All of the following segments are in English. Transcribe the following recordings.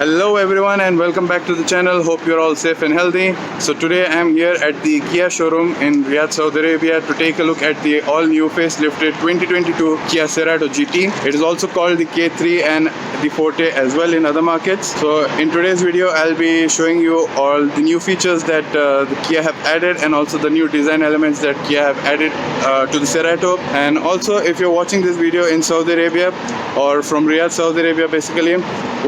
Hello everyone and welcome back to the channel. Hope you're all safe and healthy. So today I'm here at the Kia showroom in Riyadh, Saudi Arabia to take a look at the all-new facelifted 2022 Kia Cerato GT. It is also called the K3 and the Forte as well in other markets. So in today's video I'll be showing you all the new features that the Kia have added and also the new design elements that Kia have added to the Cerato. And also if you're watching this video in Saudi Arabia or from Riyadh, Saudi Arabia basically,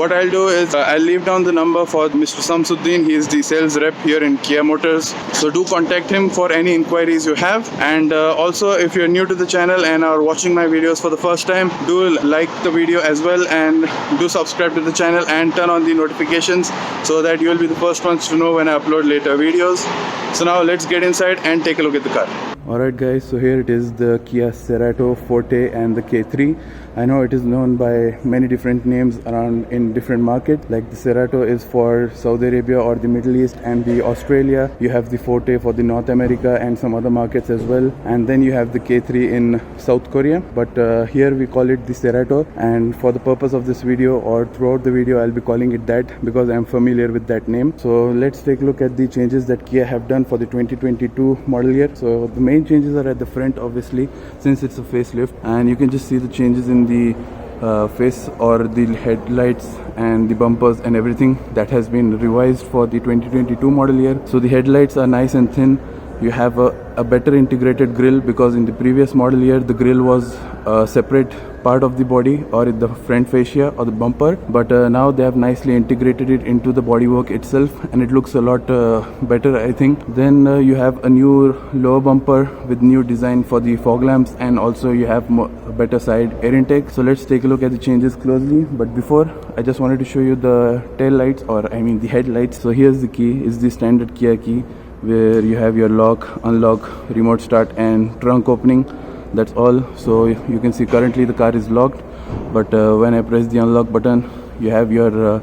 what I'll do is I'll leave down the number for Mr. Samsuddin. He is the sales rep here in Kia Motors. So do contact him for any inquiries you have. And also if you're new to the channel and are watching my videos for the first time, do like the video as well and do subscribe to the channel and turn on the notifications so that you'll be the first ones to know when I upload later videos. So now let's get inside and take a look at the car. Alright guys, so here it is, the Kia Cerato, Forte and the K3. I know it is known by many different names around in different markets. Like the Cerato is for Saudi Arabia or the Middle East and the Australia. You have the Forte for the North America and some other markets as well. And then you have the K3 in South Korea. But here we call it the Cerato. And for the purpose of this video or throughout the video, I'll be calling it that because I'm familiar with that name. So let's take a look at the changes that Kia have done for the 2022 model year. So the main changes are at the front, obviously, since it's a facelift, and you can just see the changes in the face or the headlights and the bumpers and everything that has been revised for the 2022 model year. So the headlights are nice and thin. You have a better integrated grille because in the previous model year the grille was a separate part of the body or in the front fascia or the bumper, but now they have nicely integrated it into the bodywork itself and it looks a lot better, I think. Then you have a new lower bumper with new design for the fog lamps, and also you have a better side air intake. So let's take a look at the changes closely, but before I just wanted to show you the tail lights, or I mean the headlights. So here's the key, is the standard Kia key where you have your lock, unlock, remote start and trunk opening. That's all. So you can see currently the car is locked, but when I press the unlock button, you have your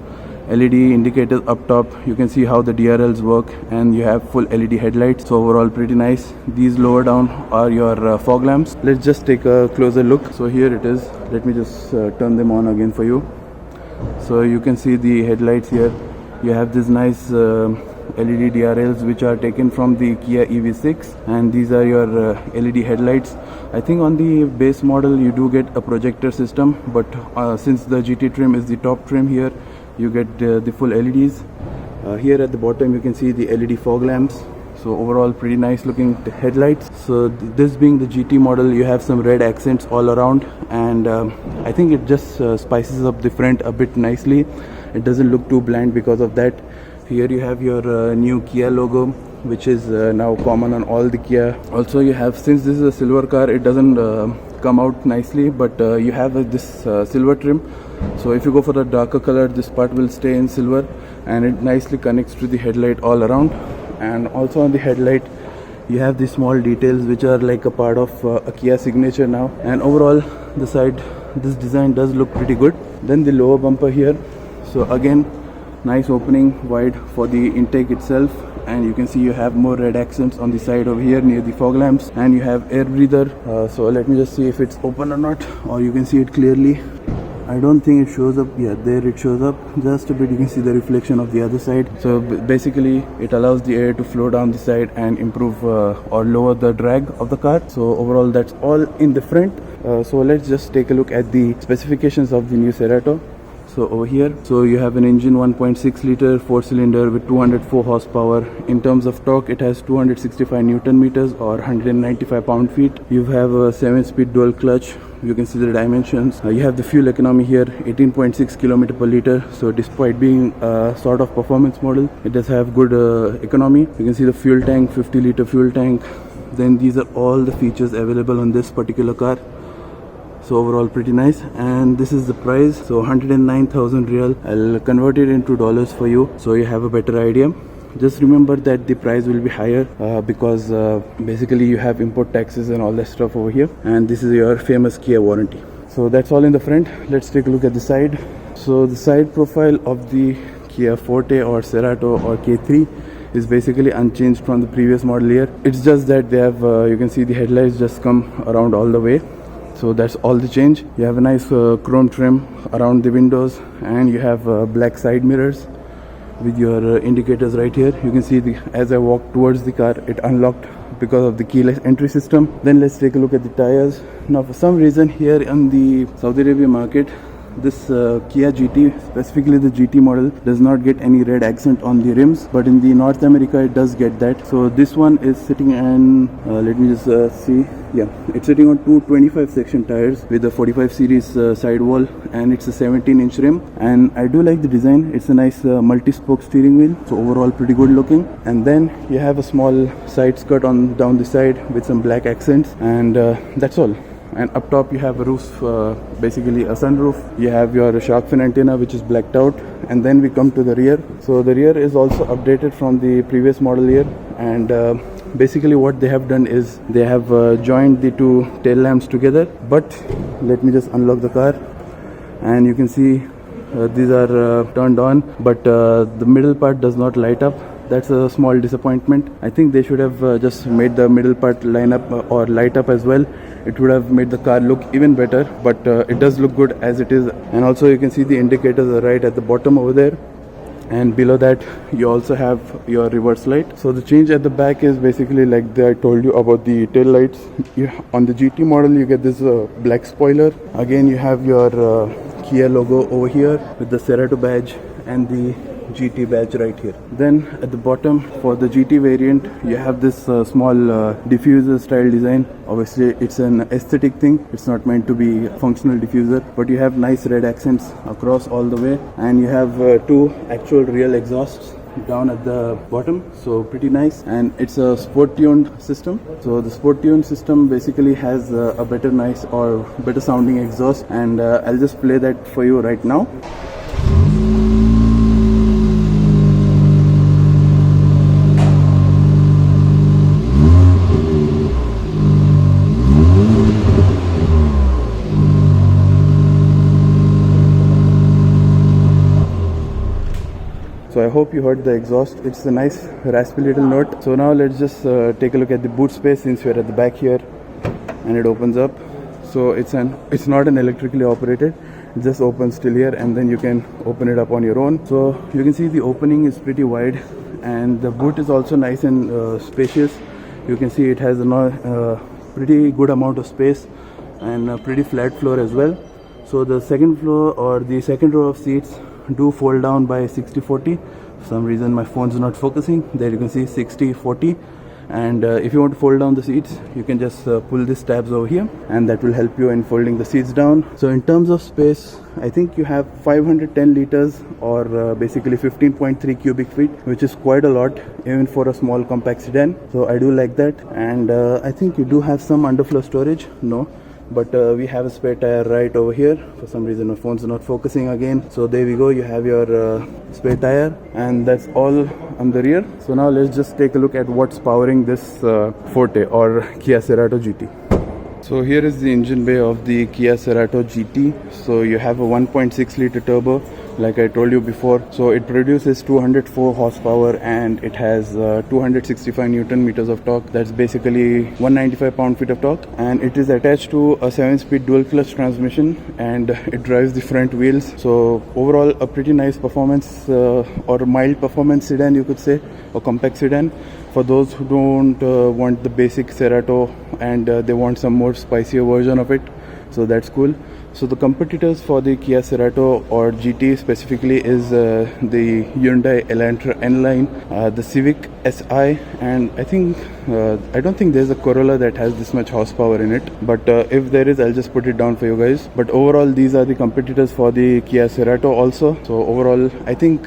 LED indicators up top. You can see how the DRLs work and you have full LED headlights. So overall pretty nice. These lower down are your fog lamps. Let's just take a closer look. So here it is. Let me just turn them on again for you. So you can see the headlights here. You have this nice LED DRLs which are taken from the Kia EV6, and these are your LED headlights. I think on the base model you do get a projector system, but since the GT trim is the top trim here, you get the full LEDs. Here at the bottom you can see the LED fog lamps. So overall pretty nice looking headlights. So this being the GT model, you have some red accents all around, and I think it just spices up the front a bit nicely. It doesn't look too bland because of that. Here you have your new Kia logo, which is now common on all the Kia. Also you have, since this is a silver car, it doesn't come out nicely, but you have this silver trim. So if you go for the darker color, this part will stay in silver and it nicely connects to the headlight all around. And also on the headlight you have these small details which are like a part of a Kia signature now. And overall the side, this design does look pretty good. Then the lower bumper here, so again nice opening wide for the intake itself, and you can see you have more red accents on the side over here near the fog lamps, and you have air breather. So let me just see if it's open or not, or you can see it clearly. I don't think it shows up. Yeah, there it shows up just a bit. You can see the reflection of the other side. So basically it allows the air to flow down the side and improve or lower the drag of the car. So overall that's all in the front. So let's just take a look at the specifications of the new Cerato. So over here, so you have an engine 1.6 liter 4-cylinder with 204 horsepower. In terms of torque, it has 265 Newton meters or 195 pound-feet. You have a 7-speed dual clutch. You can see the dimensions. You have the fuel economy here, 18.6 km per liter. So despite being a sort of performance model, it does have good economy. You can see the fuel tank, 50 liter fuel tank. Then these are all the features available on this particular car. So overall pretty nice, and this is the price. So 109,000 real. I'll convert it into dollars for you so you have a better idea. Just remember that the price will be higher because basically you have import taxes and all that stuff over here, and this is your famous Kia warranty. So that's all in the front. Let's take a look at the side. So the side profile of the Kia Forte or Cerato or K3 is basically unchanged from the previous model year. It's just that they have you can see the headlights just come around all the way. So that's all the change. You have a nice chrome trim around the windows, and you have black side mirrors with your indicators right here. You can see as I walked towards the car, it unlocked because of the keyless entry system. Then let's take a look at the tires. Now for some reason here in the Saudi Arabia market, this Kia GT, specifically the GT model, does not get any red accent on the rims, but in the North America it does get that. So this one is sitting on, let me just see, yeah, it's sitting on 225 section tires with a 45 series sidewall, and it's a 17-inch rim, and I do like the design. It's a nice multi-spoke steering wheel, so overall pretty good looking. And then you have a small side skirt on down the side with some black accents, and that's all. And up top you have a roof, basically a sunroof. You have your shark fin antenna, which is blacked out. And then we come to the rear. So the rear is also updated from the previous model year, and basically what they have done is they have joined the two tail lamps together. But let me just unlock the car, and you can see these are turned on, but the middle part does not light up. That's a small disappointment. I think they should have just made the middle part line up or light up as well. It would have made the car look even better, but it does look good as it is. And also you can see the indicators are right at the bottom over there, and below that you also have your reverse light. So the change at the back is basically like I told you about the tail lights. On the GT model you get this black spoiler. Again you have your Kia logo over here with the Cerato badge and the GT badge right here. Then at the bottom for the GT variant you have this small diffuser style design. Obviously it's an aesthetic thing, it's not meant to be a functional diffuser, but you have nice red accents across all the way, and you have two actual real exhausts down at the bottom, so pretty nice. And it's a sport tuned system. So the sport tuned system basically has a better nice or better sounding exhaust, and I'll just play that for you right now. So I hope you heard the exhaust. It's a nice raspy little note. So now let's just take a look at the boot space, since we're at the back here, and it opens up. So it's not an electrically operated. It just opens till here, and then you can open it up on your own. So you can see the opening is pretty wide, and the boot is also nice and spacious. You can see it has a pretty good amount of space and a pretty flat floor as well. So the second floor or the second row of seats do fold down by 60-40. For some reason my phone's not focusing. There you can see 60-40, and if you want to fold down the seats, you can just pull these tabs over here, and that will help you in folding the seats down. So in terms of space, I think you have 510 liters or basically 15.3 cubic feet, which is quite a lot even for a small compact sedan. So I do like that. And I think you do have some underfloor storage. No, but we have a spare tire right over here. For some reason my phone's not focusing again. So there we go, you have your spare tire, and that's all on the rear. So now let's just take a look at what's powering this Forte or Kia Cerato GT. So here is the engine bay of the Kia Cerato GT. So you have a 1.6 liter turbo, like I told you before. So it produces 204 horsepower, and it has 265 newton meters of torque. That's basically 195 pound-feet of torque, and it is attached to a 7-speed dual clutch transmission, and it drives the front wheels. So overall a pretty nice performance or a mild performance sedan, you could say, or compact sedan, for those who don't want the basic Cerato and they want some more spicier version of it. So that's cool. So the competitors for the Kia Cerato or GT specifically is the Hyundai Elantra N-Line, the Civic Si, and I don't think there's a Corolla that has this much horsepower in it, but if there is, I'll just put it down for you guys. But overall these are the competitors for the Kia Cerato also. So overall I think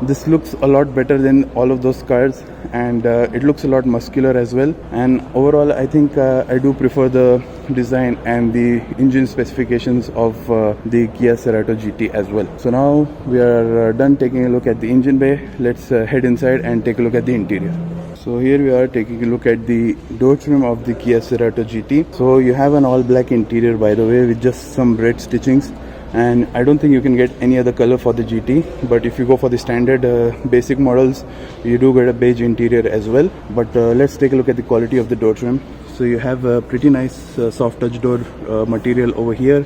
this looks a lot better than all of those cars, and it looks a lot muscular as well. And overall I think I do prefer the design and the engine specifications of the Kia Cerato GT as well. So now we are done taking a look at the engine bay. Let's head inside and take a look at the interior. So here we are taking a look at the door trim of the Kia Cerato GT. So you have an all black interior, by the way, with just some red stitchings, and I don't think you can get any other color for the GT. But if you go for the standard basic models, you do get a beige interior as well. But let's take a look at the quality of the door trim. So you have a pretty nice soft touch door material over here,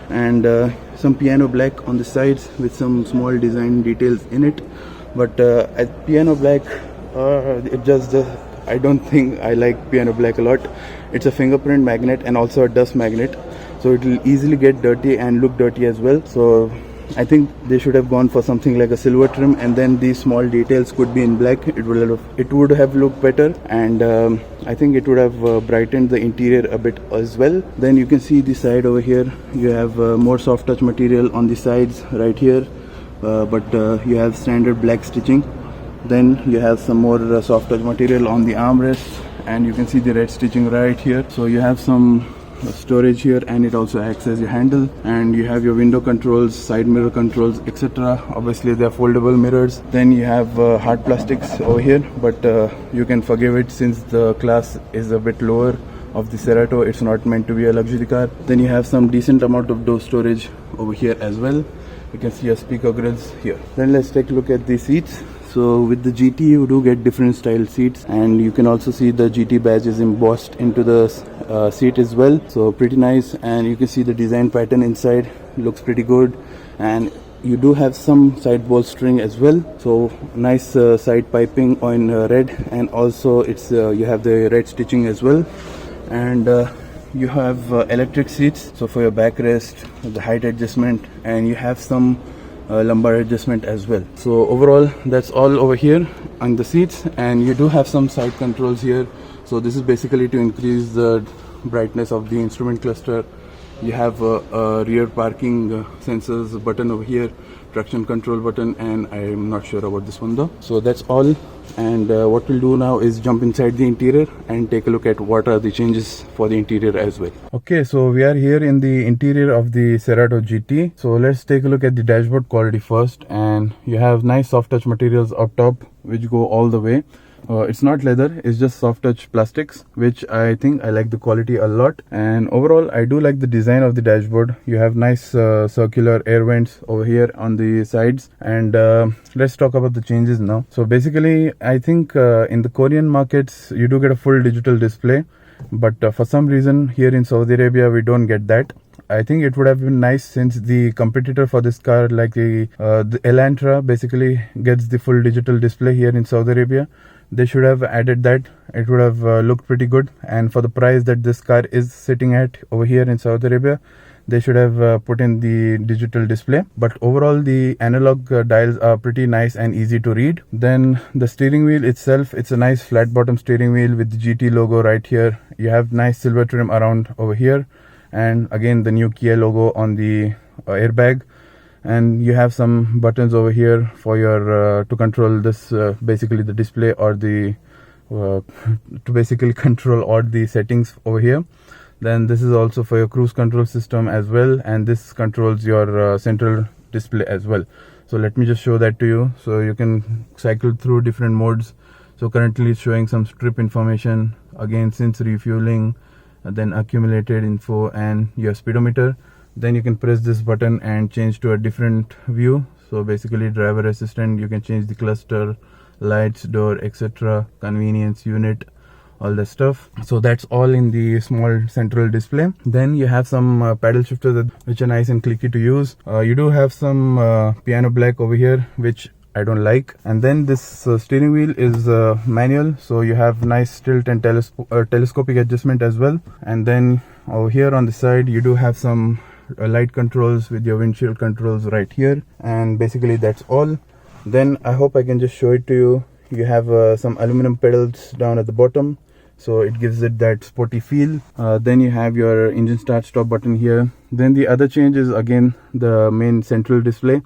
and some piano black on the sides with some small design details in it. But at piano black, it just I don't think I like piano black a lot. It's a fingerprint magnet and also a dust magnet, so it will easily get dirty and look dirty as well. So I think they should have gone for something like a silver trim, and then these small details could be in black. It would have looked better, and I think it would have brightened the interior a bit as well. Then you can see the side over here. You have more soft touch material on the sides right here, but you have standard black stitching. Then you have some more soft touch material on the armrests, and you can see the red stitching right here. So you have some storage here, and it also acts as your handle, and you have your window controls, side mirror controls, etc. Obviously they are foldable mirrors. Then you have hard plastics over here, but you can forgive it since the class is a bit lower of the Cerato. It's not meant to be a luxury car. Then you have some decent amount of door storage over here as well. You can see your speaker grills here. Then let's take a look at the seats. So with the GT you do get different style seats, and you can also see the GT badge is embossed into the seat as well. So pretty nice, and you can see the design pattern inside looks pretty good, and you do have some side bolstering as well. So nice side piping on red, and also it's you have the red stitching as well. And you have electric seats, so for your backrest, the height adjustment, and you have some lumbar adjustment as well. So overall that's all over here on the seats, and you do have some side controls here. So this is basically to increase the brightness of the instrument cluster. You have a rear parking sensors button over here, traction control button, and I'm not sure about this one though. So that's all, and what we'll do now is jump inside the interior and take a look at what are the changes for the interior as well. Okay, so we are here in the interior of the Cerato GT. So let's take a look at the dashboard quality first, and you have nice soft touch materials up top which go all the way. It's not leather, it's just soft touch plastics, which I think I like the quality a lot. And overall I do like the design of the dashboard. You have nice circular air vents over here on the sides. And let's talk about the changes now. So basically I think in the Korean markets you do get a full digital display, but for some reason here in Saudi Arabia we don't get that. I think it would have been nice, since the competitor for this car, like the Elantra, basically gets the full digital display here in Saudi Arabia. They should have added that. It would have looked pretty good, and for the price that this car is sitting at over here in Saudi Arabia, they should have put in the digital display. But overall the analog dials are pretty nice and easy to read. Then the steering wheel itself, it's a nice flat bottom steering wheel with the GT logo right here. You have nice silver trim around over here, and again the new Kia logo on the airbag. And you have some buttons over here for your to control this basically the display, or the to basically control all the settings over here. Then this is also for your cruise control system as well, and this controls your central display as well. So let me just show that to you, so you can cycle through different modes. So currently it's showing some trip information, again since refueling, then accumulated info, and your speedometer. Then you can press this button and change to a different view. So basically driver assistant, you can change the cluster, lights, door, etc., convenience unit, all that stuff. So that's all in the small central display. Then you have some paddle shifters which are nice and clicky to use. You do have some piano black over here, which I don't like. And then this steering wheel is manual, so you have nice tilt and telescopic adjustment as well. And then over here on the side you do have some light controls with your windshield controls right here, and basically that's all. Then I hope I can just show it to you. You have some aluminum pedals down at the bottom, so it gives it that sporty feel. Then you have your engine start stop button here. Then the other change is again the main central display.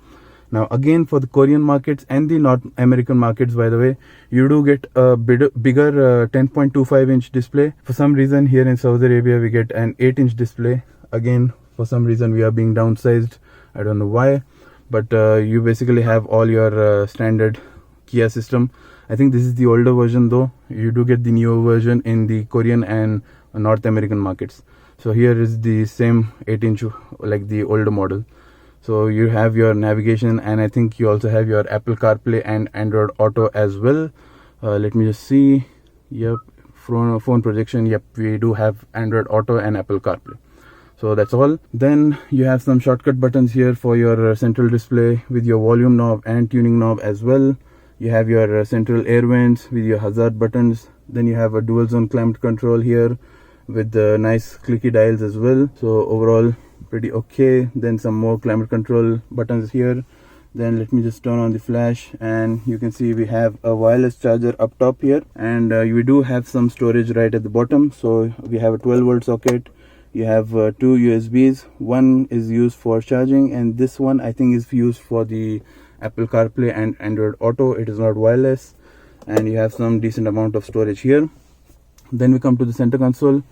Now again, for the Korean markets and the North American markets, by the way, you do get a bigger 10.25 inch display. For some reason here in Saudi Arabia we get an 8-inch display. Again, for some reason we are being downsized, I don't know why, but you basically have all your standard Kia system. I think this is the older version though. You do get the newer version in the Korean and North American markets. So here is the same 8-inch like the older model. So you have your navigation, and I think you also have your Apple CarPlay and Android Auto as well. Let me just see. Yep, phone projection. Yep, we do have Android Auto and Apple CarPlay. So that's all. Then you have some shortcut buttons here for your central display with your volume knob and tuning knob as well. You have your central air vents with your hazard buttons. Then you have a dual zone climate control here with the nice clicky dials as well. So overall pretty okay. Then some more climate control buttons here. Then let me just turn on the flash, and you can see we have a wireless charger up top here, and we do have some storage right at the bottom. So we have a 12-volt socket. You have two USBs. One is used for charging, and this one I think is used for the Apple CarPlay and Android Auto. It is not wireless. And you have some decent amount of storage here. Then we come to the center console.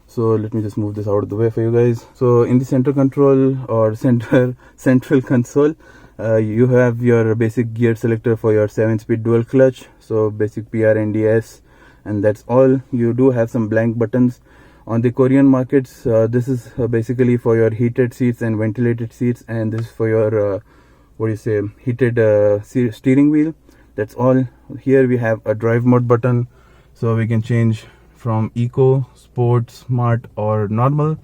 So let me just move this out of the way for you guys. So in the center control or central console, you have your basic gear selector for your 7-speed dual clutch. So basic PR, NDS, and that's all. You do have some blank buttons. On the Korean markets, this is basically for your heated seats and ventilated seats, and this is for your heated steering wheel. That's all. Here we have a drive mode button, so we can change from Eco, Sport, Smart or Normal.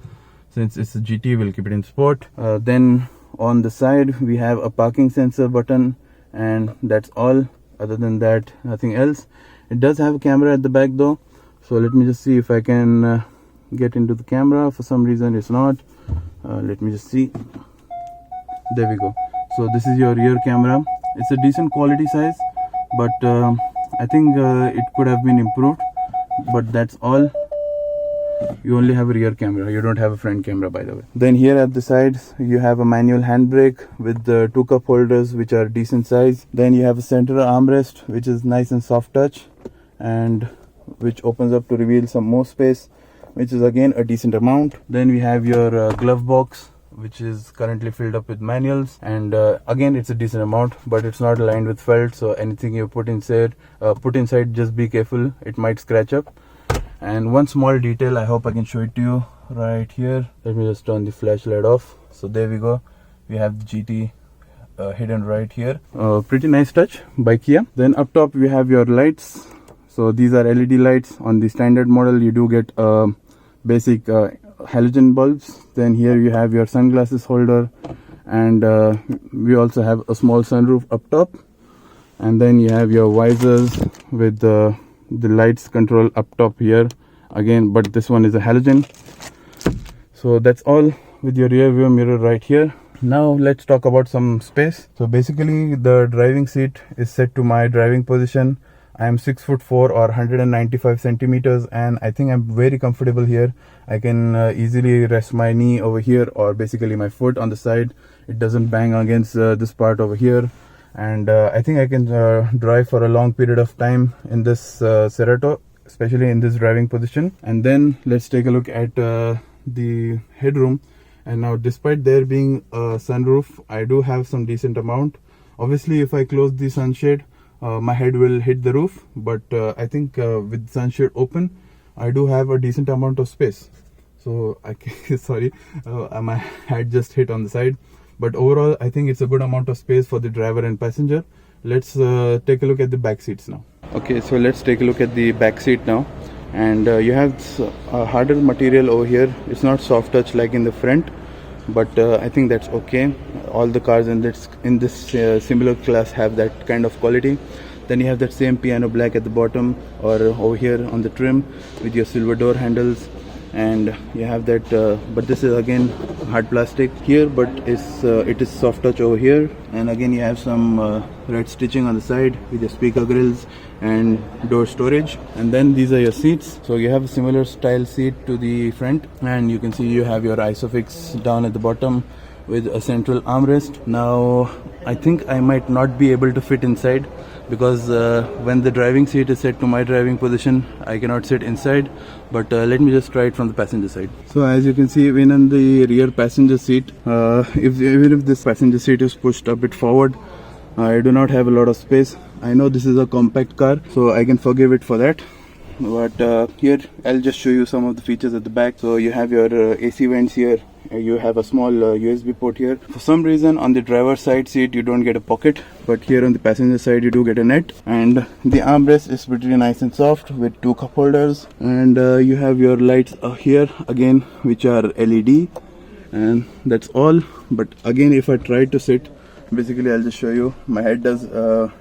Since it's a GT, we'll keep it in Sport. Then on the side we have a parking sensor button, and that's all. Other than that, nothing else. It does have a camera at the back though, so let me just see if I can get into the camera. For some reason it's not. Let me just see. There we go. So this is your rear camera. It's a decent quality size, but I think it could have been improved, but that's all. You only have a rear camera, you don't have a front camera, by the way. Then here at the sides you have a manual handbrake with the 2 cup holders, which are decent size. Then you have a center armrest, which is nice and soft touch, and which opens up to reveal some more space, which is again a decent amount. Then we have your glove box, which is currently filled up with manuals, and again it's a decent amount, but it's not aligned with felt, so anything you put inside just be careful, it might scratch up. And one small detail, I hope I can show it to you right here. Let me just turn the flashlight off. So there we go, we have the GT hidden right here. Pretty nice touch by Kia. Then up top we have your lights. So these are LED lights. On the standard model you do get basic halogen bulbs. Then here you have your sunglasses holder, and we also have a small sunroof up top. And then you have your visors with the lights control up top here again, but this one is a halogen. So that's all with your rear view mirror right here. Now let's talk about some space. So basically the driving seat is set to my driving position. I am 6'4" or 195 centimeters, and I think I'm very comfortable here. I can easily rest my knee over here, or basically my foot on the side. It doesn't bang against this part over here, and I think I can drive for a long period of time in this Cerato, especially in this driving position. And then let's take a look at the headroom. And now, despite there being a sunroof, I do have some decent amount. Obviously if I close the sunshade, my head will hit the roof, but I think with sunshade open, I do have a decent amount of space. So sorry, my head just hit on the side, but overall I think it's a good amount of space for the driver and passenger. Let's take a look at the back seats now. Okay, so let's take a look at the back seat now. And you have a harder material over here. It's not soft touch like in the front, but I think that's okay. All the cars in this similar class have that kind of quality. Then you have that same piano black at the bottom, or over here on the trim, with your silver door handles. And you have that, but this is again hard plastic here, but it is soft touch over here. And again you have some red stitching on the side with your speaker grills and door storage. And then these are your seats. So you have a similar style seat to the front, and you can see you have your ISOFIX down at the bottom with a central armrest. Now I think I might not be able to fit inside, because when the driving seat is set to my driving position, I cannot sit inside. But let me just try it from the passenger side. So as you can see, even in the rear passenger seat, even if this passenger seat is pushed a bit forward, I do not have a lot of space. I know this is a compact car, so I can forgive it for that. But here I'll just show you some of the features at the back. So you have your AC vents here, you have a small USB port here. For some reason on the driver's side seat you don't get a pocket, but here on the passenger side you do get a net. And the armrest is pretty nice and soft with 2 cup holders, and you have your lights here again, which are LED, and that's all. But again, if I try to sit, basically I'll just show you, my head does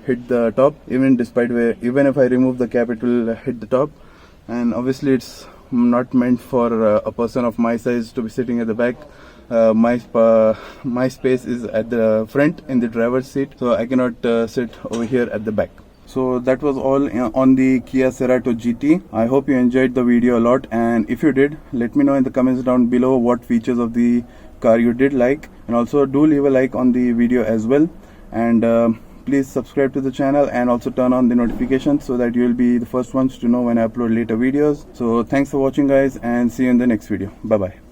hit the top, even if I remove the cap, it will hit the top. And obviously it's not meant for a person of my size to be sitting at the back. My space is at the front in the driver's seat, so I cannot sit over here at the back. So that was all on the Kia Cerato GT. I hope you enjoyed the video a lot, and if you did, let me know in the comments down below what features of the car you did like, and also do leave a like on the video as well. And please subscribe to the channel and also turn on the notifications so that you will be the first ones to know when I upload later videos. So thanks for watching guys, and see you in the next video. Bye bye.